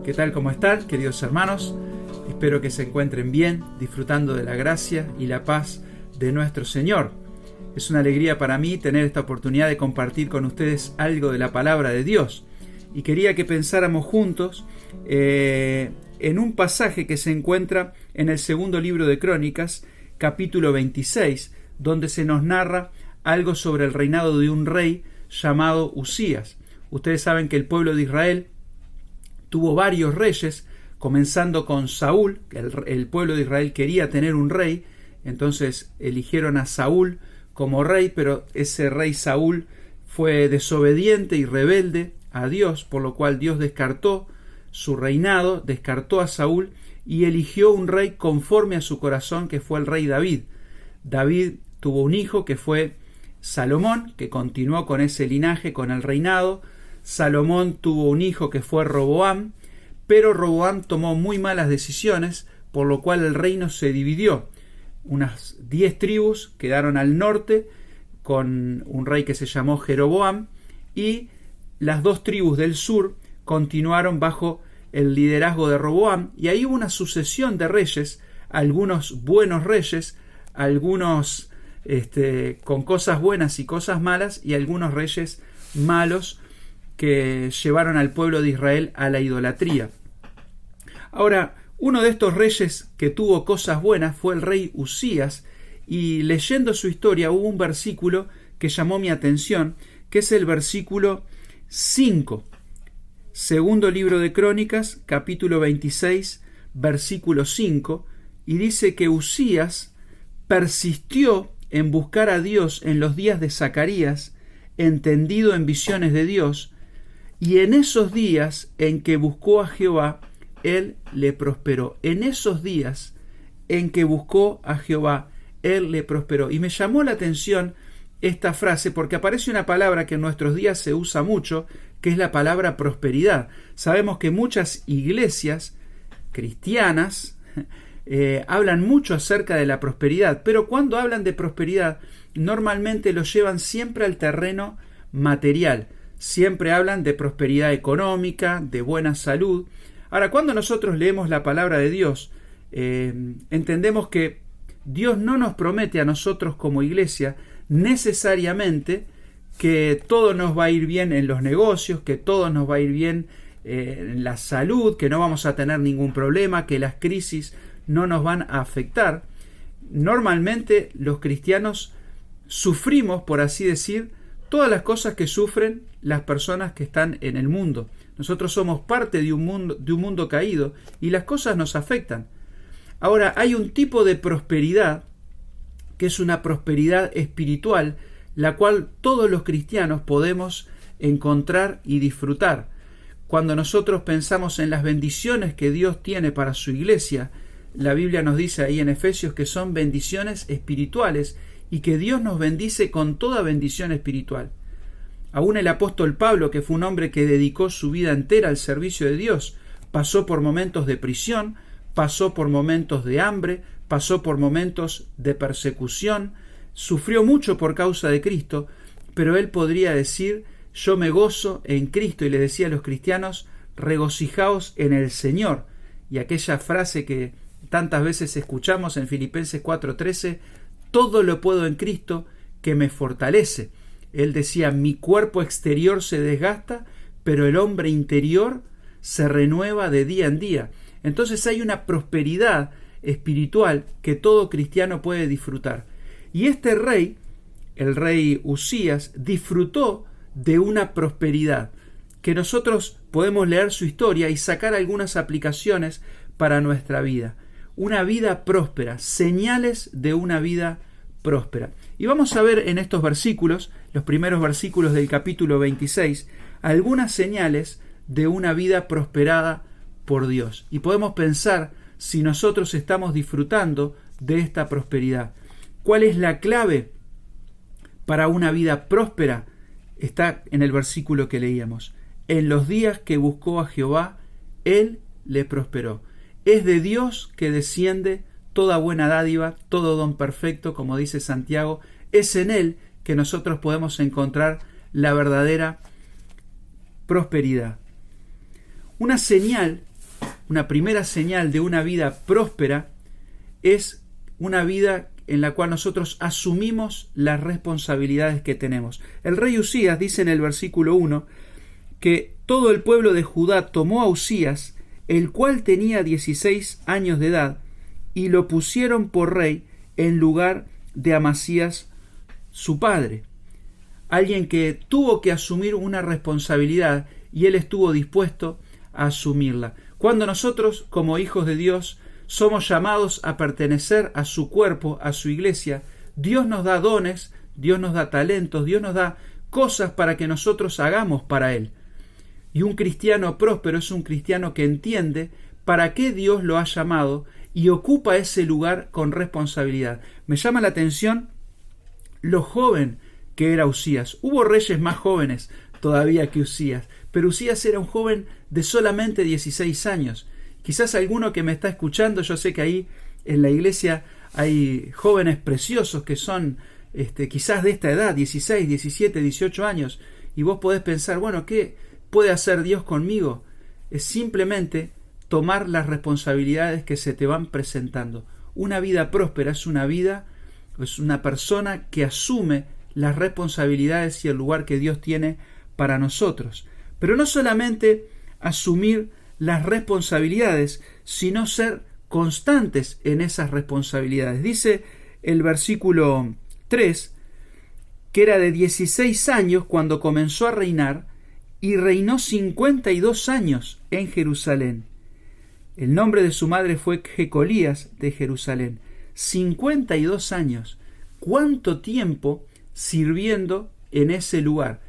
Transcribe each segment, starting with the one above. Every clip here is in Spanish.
¿Qué tal? ¿Cómo están, queridos hermanos? Espero que se encuentren bien, disfrutando de la gracia y la paz de nuestro Señor. Es una alegría para mí tener esta oportunidad de compartir con ustedes algo de la palabra de Dios. Y quería que pensáramos juntos en un pasaje que se encuentra en el segundo libro de Crónicas, capítulo 26, donde se nos narra algo sobre el reinado de un rey llamado Usías. Ustedes saben que el pueblo de Israel tuvo varios reyes, comenzando con Saúl. El pueblo de Israel quería tener un rey, entonces eligieron a Saúl como rey, pero ese rey Saúl fue desobediente y rebelde a Dios, por lo cual Dios descartó su reinado, descartó a Saúl y eligió un rey conforme a su corazón, que fue el rey David. David tuvo un hijo que fue Salomón, que continuó con ese linaje, con el reinado. Salomón tuvo un hijo que fue Roboam, pero Roboam tomó muy malas decisiones, por lo cual el reino se dividió. Unas 10 tribus quedaron al norte con un rey que se llamó Jeroboam, y las 2 tribus del sur continuaron bajo el liderazgo de Roboam, y ahí hubo una sucesión de reyes, algunos buenos reyes, algunos con cosas buenas y cosas malas, y algunos reyes malos que llevaron al pueblo de Israel a la idolatría. Ahora, uno de estos reyes que tuvo cosas buenas fue el rey Usías, y leyendo su historia hubo un versículo que llamó mi atención, que es el versículo 5. Segundo libro de Crónicas, capítulo 26, versículo 5, y dice que Usías persistió en buscar a Dios en los días de Zacarías, entendido en visiones de Dios, y en esos días en que buscó a Jehová, Él le prosperó. En esos días en que buscó a Jehová, Él le prosperó. Y me llamó la atención esta frase porque aparece una palabra que en nuestros días se usa mucho, que es la palabra prosperidad. Sabemos que muchas iglesias cristianas hablan mucho acerca de la prosperidad, pero cuando hablan de prosperidad, normalmente lo llevan siempre al terreno material. Siempre hablan de prosperidad económica, de buena salud. Ahora, cuando nosotros leemos la palabra de Dios, entendemos que Dios no nos promete a nosotros como iglesia necesariamente que todo nos va a ir bien en los negocios, que todo nos va a ir bien en la salud, que no vamos a tener ningún problema, que las crisis no nos van a afectar. Normalmente los cristianos sufrimos, por así decir, todas las cosas que sufren las personas que están en el mundo. Nosotros somos parte de un mundo caído y las cosas nos afectan. Ahora, hay un tipo de prosperidad que es una prosperidad espiritual, la cual todos los cristianos podemos encontrar y disfrutar. Cuando nosotros pensamos en las bendiciones que Dios tiene para su iglesia, la Biblia nos dice ahí en Efesios que son bendiciones espirituales y que Dios nos bendice con toda bendición espiritual. Aún el apóstol Pablo, que fue un hombre que dedicó su vida entera al servicio de Dios, pasó por momentos de prisión, pasó por momentos de hambre, pasó por momentos de persecución, sufrió mucho por causa de Cristo, pero él podría decir: yo me gozo en Cristo, y le decía a los cristianos: regocijaos en el Señor. Y aquella frase que tantas veces escuchamos en Filipenses 4:13, todo lo puedo en Cristo que me fortalece. Él decía: mi cuerpo exterior se desgasta, pero el hombre interior se renueva de día en día. Entonces hay una prosperidad espiritual que todo cristiano puede disfrutar. Y este rey, el rey Usías, disfrutó de una prosperidad que nosotros podemos leer su historia y sacar algunas aplicaciones para nuestra vida. Una vida próspera, señales de una vida próspera. Y vamos a ver en estos versículos, los primeros versículos del capítulo 26, algunas señales de una vida prosperada por Dios. Y podemos pensar si nosotros estamos disfrutando de esta prosperidad. ¿Cuál es la clave para una vida próspera? Está en el versículo que leíamos. En los días que buscó a Jehová, Él le prosperó. Es de Dios que desciende toda buena dádiva, todo don perfecto, como dice Santiago. Es en Él que nosotros podemos encontrar la verdadera prosperidad. Una señal una primera señal de una vida próspera es una vida en la cual nosotros asumimos las responsabilidades que tenemos. El rey Usías dice en el versículo 1 que todo el pueblo de Judá tomó a Usías, el cual tenía 16 años de edad, y lo pusieron por rey en lugar de Amasías, su padre. Alguien que tuvo que asumir una responsabilidad y él estuvo dispuesto a asumirla. Cuando nosotros, como hijos de Dios, somos llamados a pertenecer a su cuerpo, a su iglesia, Dios nos da dones, Dios nos da talentos, Dios nos da cosas para que nosotros hagamos para Él. Y un cristiano próspero es un cristiano que entiende para qué Dios lo ha llamado y ocupa ese lugar con responsabilidad. Me llama la atención lo joven que era Usías. Hubo reyes más jóvenes todavía que Usías, pero Usías era un joven de solamente 16 años. Quizás alguno que me está escuchando, yo sé que ahí en la iglesia hay jóvenes preciosos que son quizás de esta edad, 16, 17, 18 años, y vos podés pensar, bueno, ¿qué puede hacer Dios conmigo? Es simplemente tomar las responsabilidades que se te van presentando. Una vida próspera es una persona que asume las responsabilidades y el lugar que Dios tiene para nosotros. Pero no solamente asumir las responsabilidades, sino ser constantes en esas responsabilidades. Dice el versículo 3 que era de 16 años cuando comenzó a reinar y reinó 52 años en Jerusalén. El nombre de su madre fue Jecolías de Jerusalén. 52 años. ¿Cuánto tiempo sirviendo en ese lugar?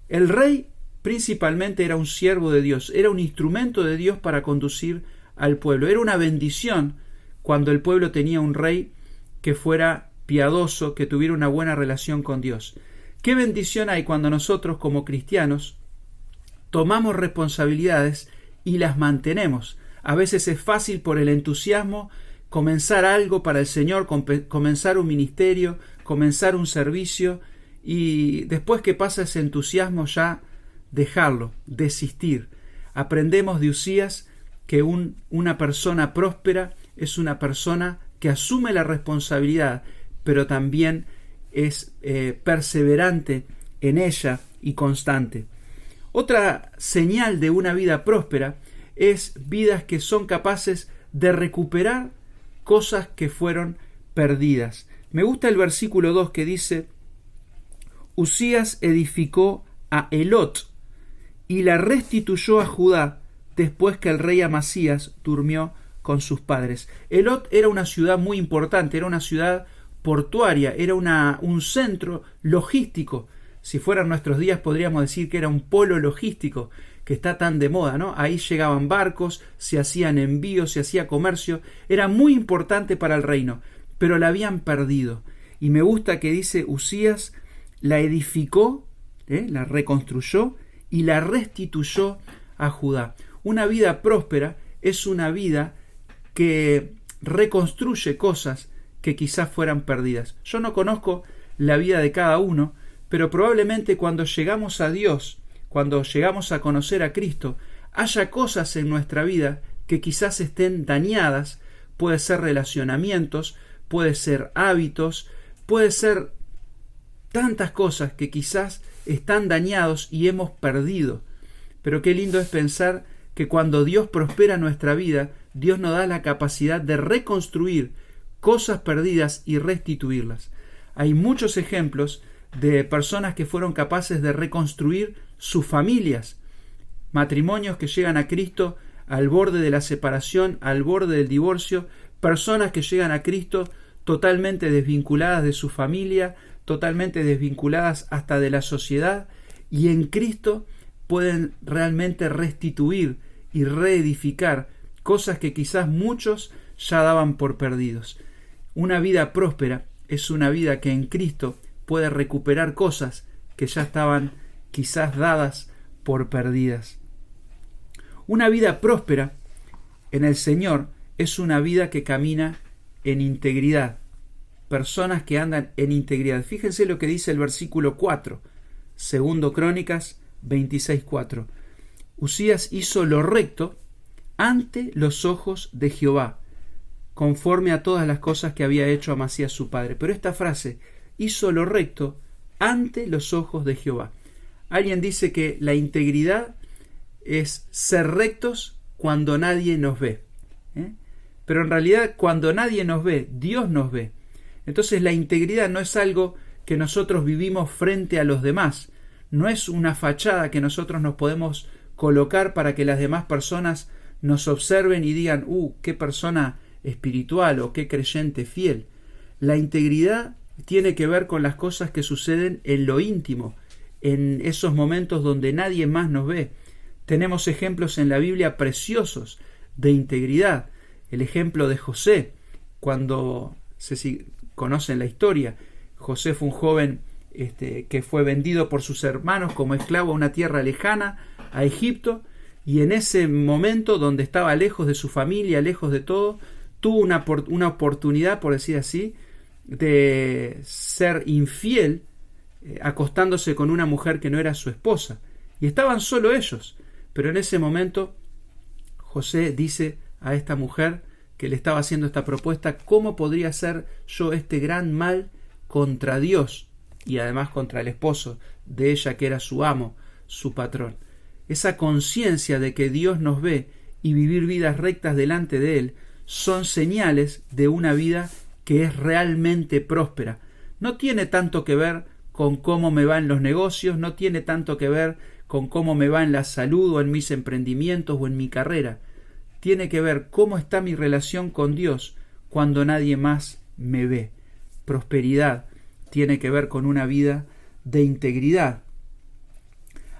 El rey principalmente era un siervo de Dios, era un instrumento de Dios para conducir al pueblo. Era una bendición cuando el pueblo tenía un rey que fuera piadoso, que tuviera una buena relación con Dios. ¿Qué bendición hay cuando nosotros como cristianos tomamos responsabilidades y las mantenemos? A veces es fácil por el entusiasmo comenzar algo para el Señor, comenzar un ministerio, comenzar un servicio y después que pasa ese entusiasmo ya dejarlo, desistir. Aprendemos de Usías que una persona próspera es una persona que asume la responsabilidad, pero también es perseverante en ella y constante. Otra señal de una vida próspera es vidas que son capaces de recuperar cosas que fueron perdidas. Me gusta el versículo 2 que dice: Usías edificó a Elot y la restituyó a Judá después que el rey Amasías durmió con sus padres. Elot era una ciudad muy importante, era una ciudad portuaria, era un centro logístico. Si fueran nuestros días podríamos decir que era un polo logístico que está tan de moda, ¿no? Ahí llegaban barcos, se hacían envíos, se hacía comercio, era muy importante para el reino, pero la habían perdido. Y me gusta que dice Usías la edificó, la reconstruyó y la restituyó a Judá. Una vida próspera es una vida que reconstruye cosas que quizás fueran perdidas. Yo no conozco la vida de cada uno, pero probablemente cuando llegamos a Dios, cuando llegamos a conocer a Cristo, haya cosas en nuestra vida que quizás estén dañadas. Puede ser relacionamientos, puede ser hábitos, puede ser tantas cosas que quizás están dañados y hemos perdido. Pero qué lindo es pensar que cuando Dios prospera nuestra vida, Dios nos da la capacidad de reconstruir cosas perdidas y restituirlas. Hay muchos ejemplos de personas que fueron capaces de reconstruir sus familias, matrimonios que llegan a Cristo al borde de la separación, al borde del divorcio, personas que llegan a Cristo totalmente desvinculadas de su familia, totalmente desvinculadas hasta de la sociedad, y en Cristo pueden realmente restituir y reedificar cosas que quizás muchos ya daban por perdidos. Una vida próspera es una vida que en Cristo puede recuperar cosas que ya estaban quizás dadas por perdidas. Una vida próspera en el Señor es una vida que camina en integridad. Personas que andan en integridad. Fíjense lo que dice el versículo 4, segundo Crónicas 26:4. Usías hizo lo recto ante los ojos de Jehová, conforme a todas las cosas que había hecho Amasías su padre. Pero esta frase, hizo lo recto ante los ojos de Jehová. Alguien dice que la integridad es ser rectos cuando nadie nos ve. Pero en realidad cuando nadie nos ve, Dios nos ve. Entonces la integridad no es algo que nosotros vivimos frente a los demás. No es una fachada que nosotros nos podemos colocar para que las demás personas nos observen y digan, qué persona espiritual o qué creyente fiel. La integridad tiene que ver con las cosas que suceden en lo íntimo, en esos momentos donde nadie más nos ve. Tenemos ejemplos en la Biblia preciosos de integridad. El ejemplo de José, cuando se conocen la historia. José fue un joven que fue vendido por sus hermanos como esclavo a una tierra lejana, a Egipto, y en ese momento donde estaba lejos de su familia, lejos de todo, tuvo una oportunidad, por decir así, de ser infiel, acostándose con una mujer que no era su esposa. Y estaban solo ellos. Pero en ese momento José dice a esta mujer que le estaba haciendo esta propuesta, ¿cómo podría hacer yo este gran mal contra Dios y además contra el esposo de ella, que era su amo, su patrón? Esa conciencia de que Dios nos ve y vivir vidas rectas delante de Él son señales de una vida que es realmente próspera. No tiene tanto que ver con cómo me va en los negocios, no tiene tanto que ver con cómo me va en la salud o en mis emprendimientos o en mi carrera. Tiene que ver cómo está mi relación con Dios cuando nadie más me ve. Prosperidad tiene que ver con una vida de integridad.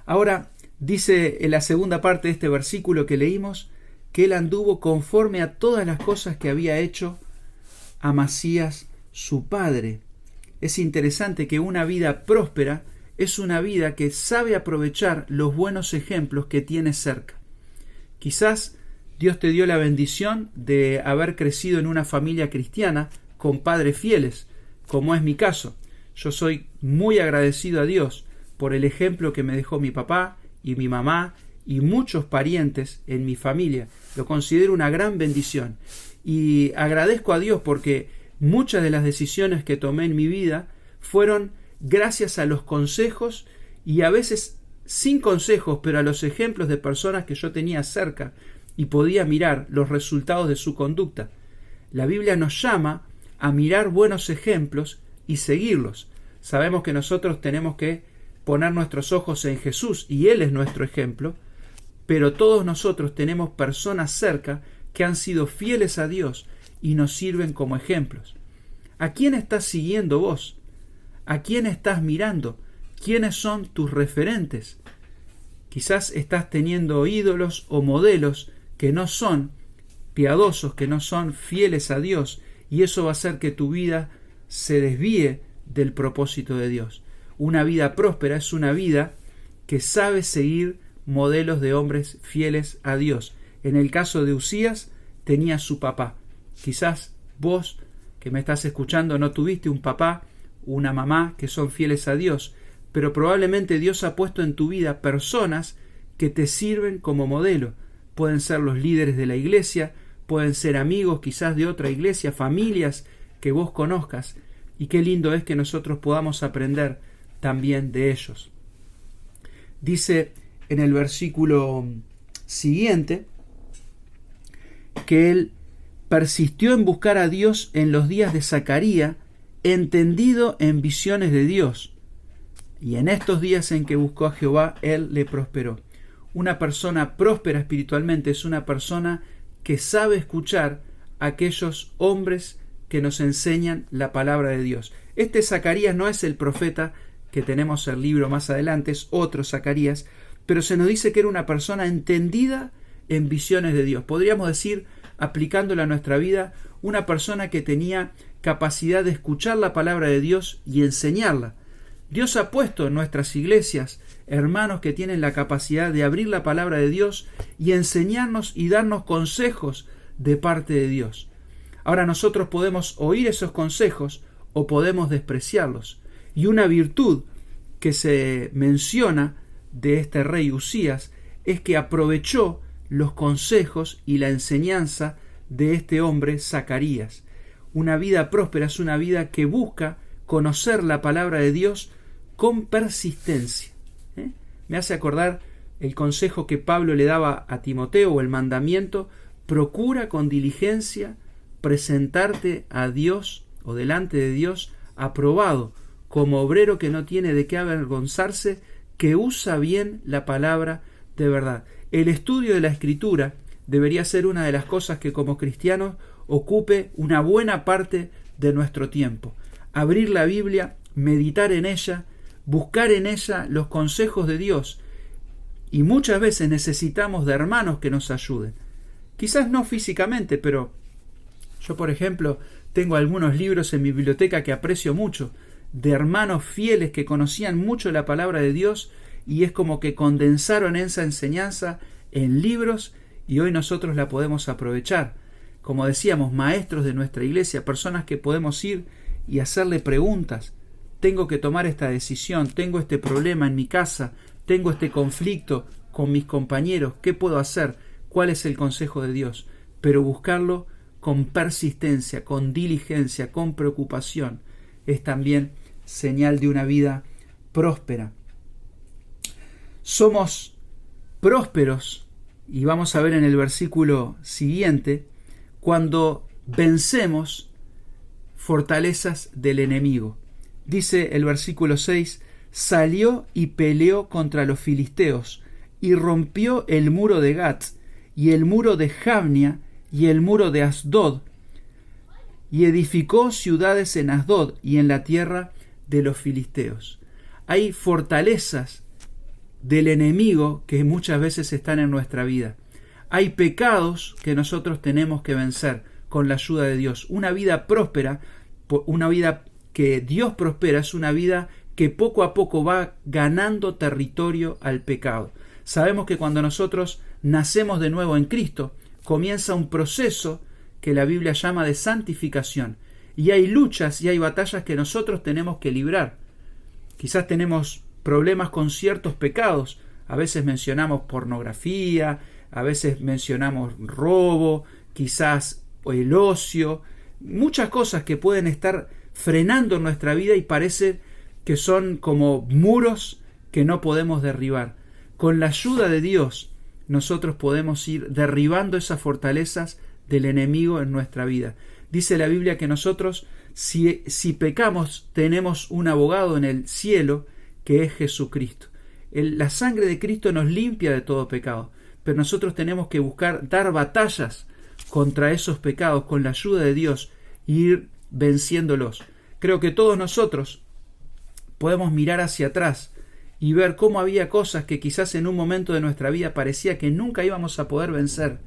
Ahora, dice en la segunda parte de este versículo que leímos, que él anduvo conforme a todas las cosas que había hecho Amasías su padre. Es interesante que una vida próspera es una vida que sabe aprovechar los buenos ejemplos que tiene cerca. Quizás Dios te dio la bendición de haber crecido en una familia cristiana con padres fieles, como es mi caso. Yo soy muy agradecido a Dios por el ejemplo que me dejó mi papá y mi mamá y muchos parientes en mi familia. Lo considero una gran bendición y agradezco a Dios porque muchas de las decisiones que tomé en mi vida fueron gracias a los consejos y a veces sin consejos, pero a los ejemplos de personas que yo tenía cerca y podía mirar los resultados de su conducta. La Biblia nos llama a mirar buenos ejemplos y seguirlos. Sabemos que nosotros tenemos que poner nuestros ojos en Jesús y Él es nuestro ejemplo, pero todos nosotros tenemos personas cerca que han sido fieles a Dios y nos sirven como ejemplos. ¿A quién estás siguiendo vos? ¿A quién estás mirando? ¿Quiénes son tus referentes? Quizás estás teniendo ídolos o modelos que no son piadosos, que no son fieles a Dios, y eso va a hacer que tu vida se desvíe del propósito de Dios. Una vida próspera es una vida que sabe seguir modelos de hombres fieles a Dios. En el caso de Uzías, tenía su papá. Quizás vos, que me estás escuchando, no tuviste un papá, una mamá que son fieles a Dios, pero probablemente Dios ha puesto en tu vida personas que te sirven como modelo. Pueden ser los líderes de la iglesia, pueden ser amigos quizás de otra iglesia, familias que vos conozcas, y qué lindo es que nosotros podamos aprender también de ellos. Dice en el versículo siguiente que él persistió en buscar a Dios en los días de Zacarías, entendido en visiones de Dios. Y en estos días en que buscó a Jehová, él le prosperó. Una persona próspera espiritualmente es una persona que sabe escuchar a aquellos hombres que nos enseñan la palabra de Dios. Este Zacarías no es el profeta que tenemos el libro más adelante, es otro Zacarías, pero se nos dice que era una persona entendida en visiones de Dios. Podríamos decir, aplicándolo a nuestra vida, una persona que tenía capacidad de escuchar la palabra de Dios y enseñarla. Dios ha puesto en nuestras iglesias hermanos que tienen la capacidad de abrir la palabra de Dios y enseñarnos y darnos consejos de parte de Dios. Ahora nosotros podemos oír esos consejos o podemos despreciarlos. Y una virtud que se menciona de este rey Uzías es que aprovechó los consejos y la enseñanza de este hombre Zacarías. Una vida próspera es una vida que busca conocer la palabra de Dios con persistencia. Me hace acordar el consejo que Pablo le daba a Timoteo, o el mandamiento: procura con diligencia presentarte a Dios o delante de Dios aprobado, como obrero que no tiene de qué avergonzarse, que usa bien la palabra de verdad. El estudio de la Escritura debería ser una de las cosas que como cristianos ocupe una buena parte de nuestro tiempo. Abrir la Biblia, meditar en ella, buscar en ella los consejos de Dios. Y muchas veces necesitamos de hermanos que nos ayuden. Quizás no físicamente, pero yo, por ejemplo, tengo algunos libros en mi biblioteca que aprecio mucho, de hermanos fieles que conocían mucho la palabra de Dios, y es como que condensaron esa enseñanza en libros y hoy nosotros la podemos aprovechar. Como decíamos, maestros de nuestra iglesia, personas que podemos ir y hacerle preguntas. Tengo que tomar esta decisión, tengo este problema en mi casa, tengo este conflicto con mis compañeros, ¿qué puedo hacer? ¿Cuál es el consejo de Dios? Pero buscarlo con persistencia, con diligencia, con preocupación, es también señal de una vida próspera. Somos prósperos, y vamos a ver en el versículo siguiente, cuando vencemos fortalezas del enemigo. Dice el versículo 6, salió y peleó contra los filisteos, y rompió el muro de Gat, y el muro de Jabnia, y el muro de Asdod, y edificó ciudades en Asdod y en la tierra de los filisteos. Hay fortalezas del enemigo que muchas veces están en nuestra vida. Hay pecados que nosotros tenemos que vencer con la ayuda de Dios. Una vida próspera, una vida que Dios prospera, es una vida que poco a poco va ganando territorio al pecado. Sabemos que cuando nosotros nacemos de nuevo en Cristo, comienza un proceso que la Biblia llama de santificación. Y hay luchas y hay batallas que nosotros tenemos que librar. Quizás tenemos problemas con ciertos pecados. A veces mencionamos pornografía, a veces mencionamos robo, quizás el ocio, muchas cosas que pueden estar frenando nuestra vida y parece que son como muros que no podemos derribar. Con la ayuda de Dios, nosotros podemos ir derribando esas fortalezas del enemigo en nuestra vida. Dice la Biblia que nosotros, si pecamos, tenemos un abogado en el cielo, que es Jesucristo. La sangre de Cristo nos limpia de todo pecado, pero nosotros tenemos que buscar dar batallas contra esos pecados con la ayuda de Dios e ir venciéndolos. Creo que todos nosotros podemos mirar hacia atrás y ver cómo había cosas que quizás en un momento de nuestra vida parecía que nunca íbamos a poder vencer,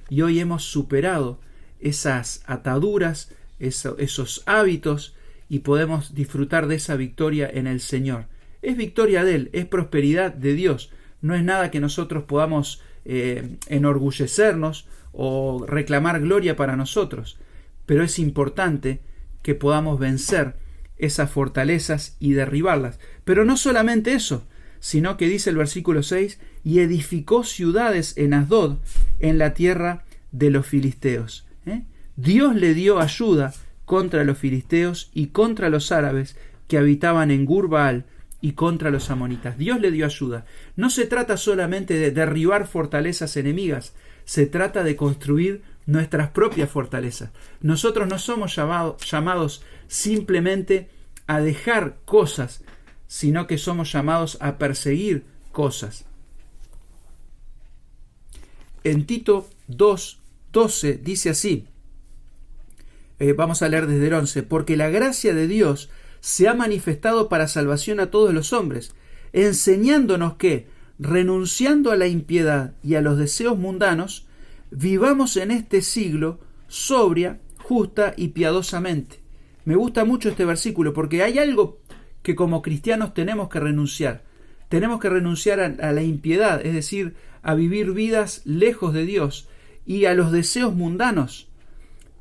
y hoy hemos superado esas ataduras, esos hábitos, y podemos disfrutar de esa victoria en el Señor. Es victoria de Él, es prosperidad de Dios. No es nada que nosotros podamos enorgullecernos o reclamar gloria para nosotros, pero es importante que podamos vencer esas fortalezas y derribarlas. Pero no solamente eso, sino que dice el versículo 6, y edificó ciudades en Asdod, en la tierra de los filisteos. Dios le dio ayuda contra los filisteos y contra los árabes que habitaban en Gur-Baal y contra los amonitas. Dios le dio ayuda. No se trata solamente de derribar fortalezas enemigas, se trata de construir nuestras propias fortalezas. Nosotros no somos llamados simplemente a dejar cosas, sino que somos llamados a perseguir cosas. En Tito 2:12 dice así, vamos a leer desde el 11, porque la gracia de Dios se ha manifestado para salvación a todos los hombres, enseñándonos que, renunciando a la impiedad y a los deseos mundanos, vivamos en este siglo sobria, justa y piadosamente. Me gusta mucho este versículo porque hay algo que como cristianos tenemos que renunciar. Tenemos que renunciar a la impiedad, es decir, a vivir vidas lejos de Dios y a los deseos mundanos.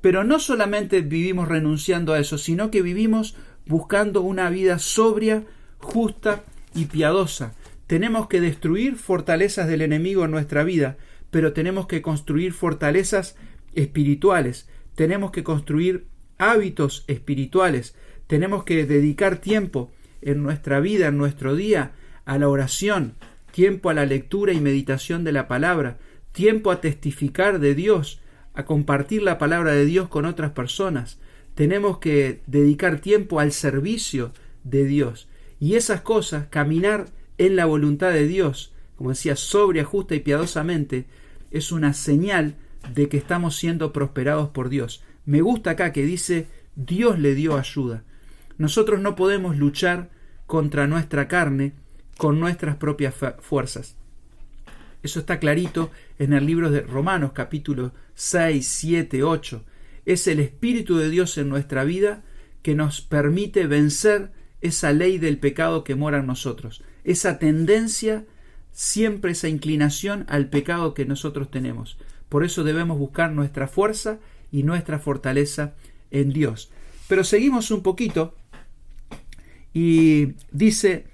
Pero no solamente vivimos renunciando a eso, sino que vivimos buscando una vida sobria, justa y piadosa. Tenemos que destruir fortalezas del enemigo en nuestra vida, pero tenemos que construir fortalezas espirituales, tenemos que construir hábitos espirituales, tenemos que dedicar tiempo en nuestra vida, en nuestro día, a la oración, tiempo a la lectura y meditación de la palabra, tiempo a testificar de Dios, a compartir la palabra de Dios con otras personas. Tenemos que dedicar tiempo al servicio de Dios. Y esas cosas, caminar en la voluntad de Dios, como decía, sobria, justa y piadosamente, es una señal de que estamos siendo prosperados por Dios. Me gusta acá que dice, Dios le dio ayuda. Nosotros no podemos luchar contra nuestra carne con nuestras propias fuerzas. Eso está clarito en el libro de Romanos, capítulo 6, 7, 8. Es el Espíritu de Dios en nuestra vida que nos permite vencer esa ley del pecado que mora en nosotros. Esa tendencia, siempre esa inclinación al pecado que nosotros tenemos. Por eso debemos buscar nuestra fuerza y nuestra fortaleza en Dios. Pero seguimos un poquito y dice,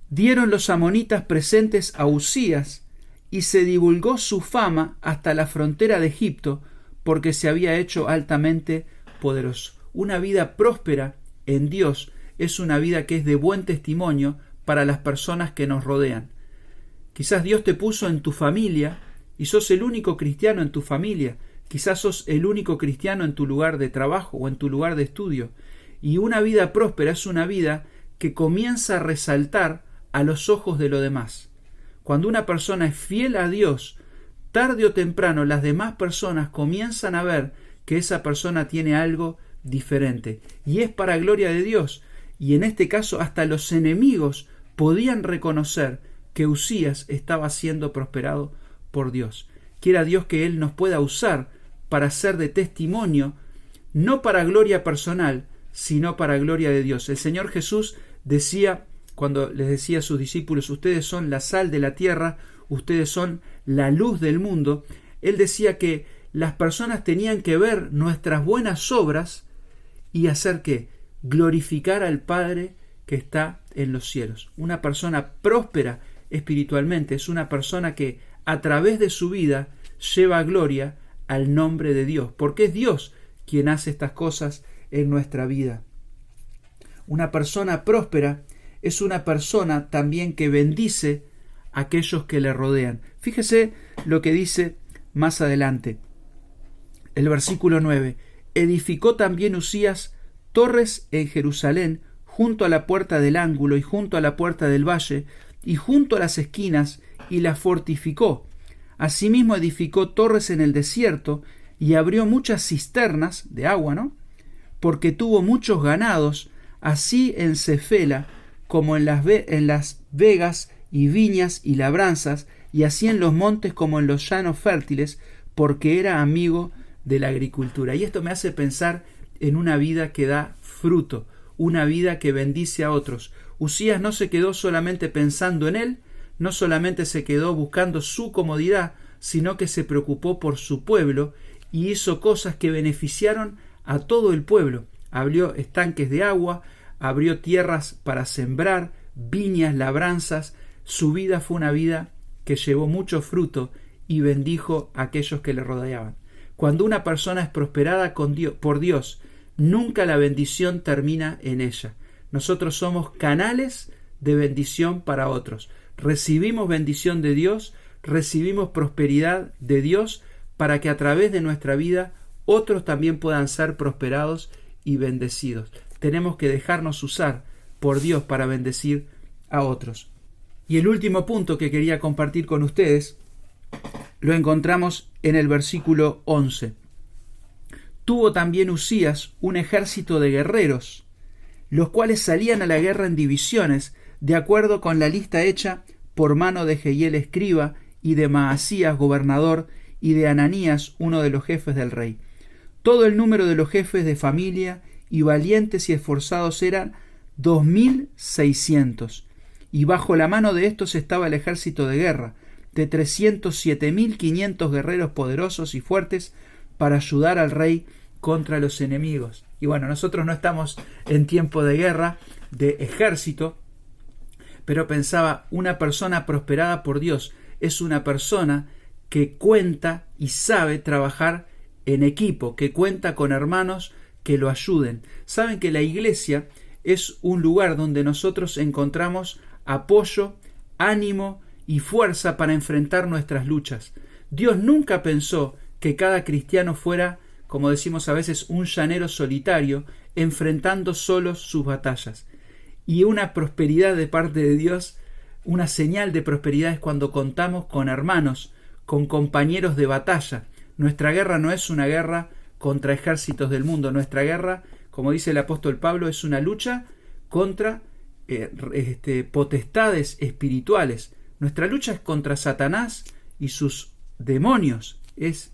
dieron los amonitas presentes a Uzías y se divulgó su fama hasta la frontera de Egipto porque se había hecho altamente poderoso. Una vida próspera en Dios es una vida que es de buen testimonio para las personas que nos rodean. Quizás Dios te puso en tu familia y sos el único cristiano en tu familia. Quizás sos el único cristiano en tu lugar de trabajo o en tu lugar de estudio. Y una vida próspera es una vida que comienza a resaltar a los ojos de los demás. Cuando una persona es fiel a Dios, tarde o temprano las demás personas comienzan a ver que esa persona tiene algo diferente. Y es para gloria de Dios. Y en este caso hasta los enemigos podían reconocer que Uzías estaba siendo prosperado por Dios. Quiera Dios que Él nos pueda usar para ser de testimonio, no para gloria personal, sino para gloria de Dios. El Señor Jesús decía, cuando les decía a sus discípulos, ustedes son la sal de la tierra, ustedes son la luz del mundo. Él decía que las personas tenían que ver nuestras buenas obras y hacer ¿qué? Glorificar al Padre que está en los cielos. Una persona próspera espiritualmente es una persona que a través de su vida lleva gloria al nombre de Dios, porque es Dios quien hace estas cosas en nuestra vida. Una persona próspera es una persona también que bendice a aquellos que le rodean. Fíjese lo que dice más adelante, el versículo 9. Edificó también Uzías torres en Jerusalén, junto a la puerta del ángulo y junto a la puerta del valle, y junto a las esquinas, y las fortificó. Asimismo edificó torres en el desierto, y abrió muchas cisternas de agua, ¿no? Porque tuvo muchos ganados, así en Cefela, como en las vegas y viñas y labranzas, y así en los montes como en los llanos fértiles, porque era amigo de la agricultura. Y esto me hace pensar en una vida que da fruto, una vida que bendice a otros. Uzías no se quedó solamente pensando en él, no solamente se quedó buscando su comodidad, sino que se preocupó por su pueblo y hizo cosas que beneficiaron a todo el pueblo. Abrió estanques de agua, abrió tierras para sembrar, viñas, labranzas. Su vida fue una vida que llevó mucho fruto y bendijo a aquellos que le rodeaban. Cuando una persona es prosperada por Dios, nunca la bendición termina en ella. Nosotros somos canales de bendición para otros. Recibimos bendición de Dios, recibimos prosperidad de Dios para que a través de nuestra vida otros también puedan ser prosperados y bendecidos. Tenemos que dejarnos usar por Dios para bendecir a otros. Y el último punto que quería compartir con ustedes lo encontramos en el versículo 11. Tuvo también Uzías un ejército de guerreros, los cuales salían a la guerra en divisiones, de acuerdo con la lista hecha por mano de Jehiel escriba y de Maasías gobernador y de Ananías uno de los jefes del rey. Todo el número de los jefes de familia y valientes y esforzados eran 2.600, y bajo la mano de estos estaba el ejército de guerra, de 307.500 guerreros poderosos y fuertes para ayudar al rey contra los enemigos. Y bueno, nosotros no estamos en tiempo de guerra, de ejército, pero pensaba, una persona prosperada por Dios es una persona que cuenta y sabe trabajar en equipo, que cuenta con hermanos que lo ayuden. Saben que la iglesia es un lugar donde nosotros encontramos apoyo, ánimo y fuerza para enfrentar nuestras luchas. Dios nunca pensó que cada cristiano fuera, como decimos a veces, un llanero solitario, enfrentando solos sus batallas. Y una prosperidad de parte de Dios, una señal de prosperidad es cuando contamos con hermanos, con compañeros de batalla. Nuestra guerra no es una guerra contra ejércitos del mundo. Nuestra guerra, como dice el apóstol Pablo, es una lucha contra potestades espirituales. Nuestra lucha es contra Satanás y sus demonios.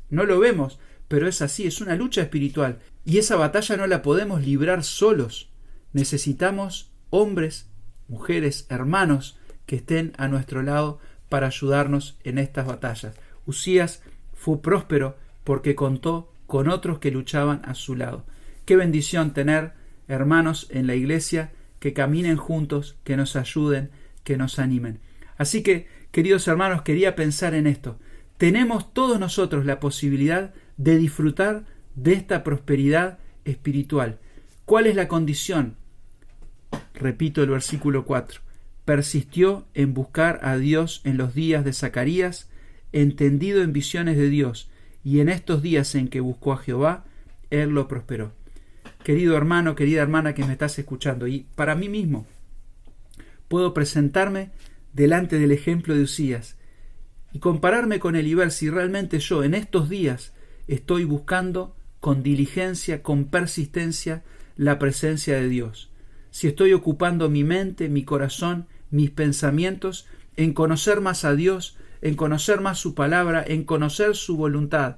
No lo vemos, pero es así, es una lucha espiritual. Y esa batalla no la podemos librar solos. Necesitamos hombres, mujeres, hermanos que estén a nuestro lado para ayudarnos en estas batallas. Usías fue próspero porque contó con otros que luchaban a su lado. Qué bendición tener hermanos en la iglesia que caminen juntos, que nos ayuden, que nos animen. Así que, queridos hermanos, quería pensar en esto. Tenemos todos nosotros la posibilidad de disfrutar de esta prosperidad espiritual. ¿Cuál es la condición? Repito el versículo 4. Persistió en buscar a Dios en los días de Zacarías, entendido en visiones de Dios, y en estos días en que buscó a Jehová, Él lo prosperó. Querido hermano, querida hermana que me estás escuchando, y para mí mismo, puedo presentarme delante del ejemplo de Usías y compararme con él y ver si realmente yo en estos días estoy buscando con diligencia, con persistencia, la presencia de Dios. Si estoy ocupando mi mente, mi corazón, mis pensamientos en conocer más a Dios, en conocer más su palabra, en conocer su voluntad.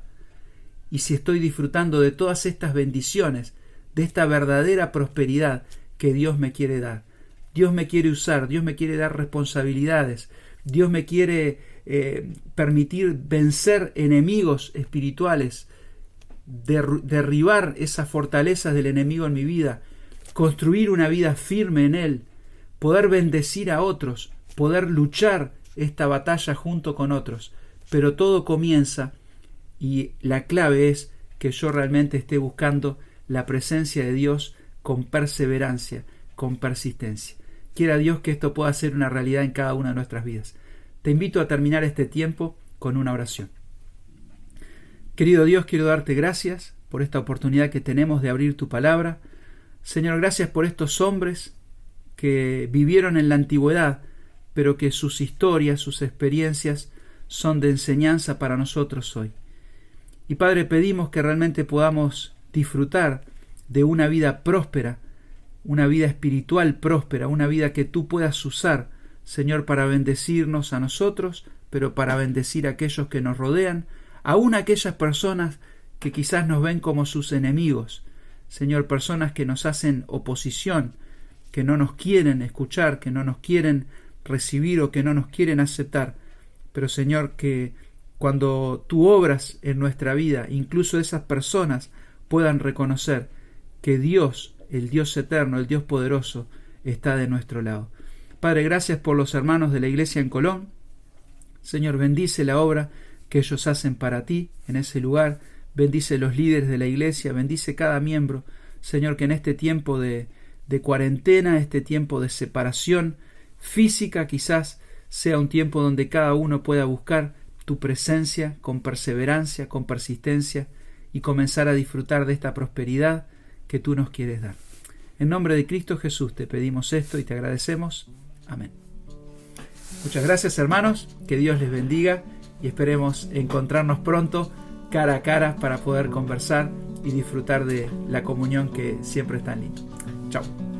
Y si estoy disfrutando de todas estas bendiciones, de esta verdadera prosperidad que Dios me quiere dar. Dios me quiere usar, Dios me quiere dar responsabilidades, Dios me quiere permitir vencer enemigos espirituales, derribar esas fortalezas del enemigo en mi vida, construir una vida firme en Él, poder bendecir a otros, poder luchar esta batalla junto con otros. Pero todo comienza y la clave es que yo realmente esté buscando la presencia de Dios con perseverancia, con persistencia. Quiera Dios que esto pueda ser una realidad en cada una de nuestras vidas. Te invito a terminar este tiempo con una oración. Querido Dios, quiero darte gracias por esta oportunidad que tenemos de abrir tu palabra. Señor, gracias por estos hombres que vivieron en la antigüedad, pero que sus historias, sus experiencias son de enseñanza para nosotros hoy. Y Padre, pedimos que realmente podamos disfrutar de una vida próspera, una vida espiritual próspera, una vida que tú puedas usar, Señor, para bendecirnos a nosotros, pero para bendecir a aquellos que nos rodean, aún aquellas personas que quizás nos ven como sus enemigos. Señor, personas que nos hacen oposición, que no nos quieren escuchar, que no nos quieren recibir o que no nos quieren aceptar. Pero Señor, que cuando tú obras en nuestra vida, incluso esas personas puedan reconocer que Dios, el Dios eterno, el Dios poderoso, está de nuestro lado. Padre, gracias por los hermanos de la iglesia en Colón. Señor, bendice la obra que ellos hacen para ti en ese lugar. Bendice los líderes de la iglesia, bendice cada miembro. Señor, que en este tiempo de cuarentena, este tiempo de separación física, quizás sea un tiempo donde cada uno pueda buscar tu presencia con perseverancia, con persistencia y comenzar a disfrutar de esta prosperidad que tú nos quieres dar. En nombre de Cristo Jesús te pedimos esto y te agradecemos. Amén. Muchas gracias, hermanos, que Dios les bendiga y esperemos encontrarnos pronto cara a cara para poder conversar y disfrutar de la comunión que siempre es tan linda. Chao.